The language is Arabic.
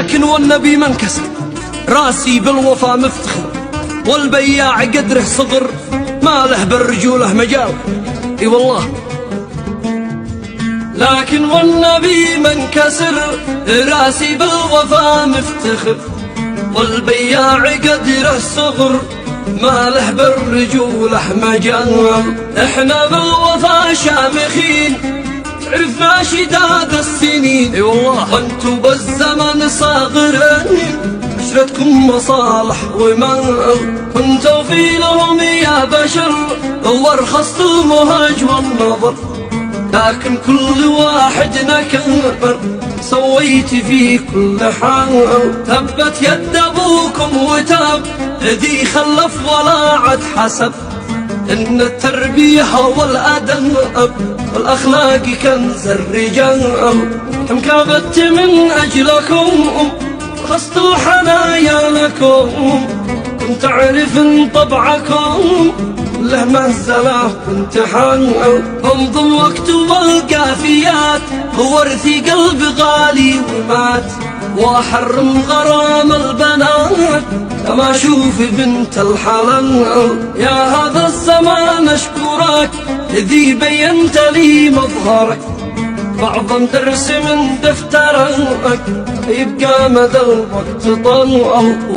لكن والنبي ما انكسر، راسي بالوفا مفتخر، والبياع قدره صغر، ما له بالرجوله مجال. اي والله. لكن والنبي ما انكسر، راسي بالوفا مفتخر، والبياع قدره صغر، ما له بالرجوله مجال. احنا بالوفا شامخين، عرفنا شداد السنين. اي والله. وانتو بالزمن صاغرين، عشرتكم مصالح ومال، كنتوا في لهم يا بشر، وارخصتم وهج والنظر. لكن كل واحد نكبر، سويت في كل حال. تبت يد ابوكم وتاب، ذي خلف ولا عد حسب. إن التربية والأدب والأخلاق كنز الرجال. كم كابدت من أجلكم، خصتوا حنايا لكم، كنت أعرف إن طبعكم له مهزلة وامتحان. انظم واكتب القافيات، ورثي قلب غالي ومات، واحرم غرام البنات، كما اشوف بنت الحلال. يا هذا الزمان اشكرك، ذي بينت لي مظهرك، بعض درس من دفترك، يبقى مدى الوقت طال.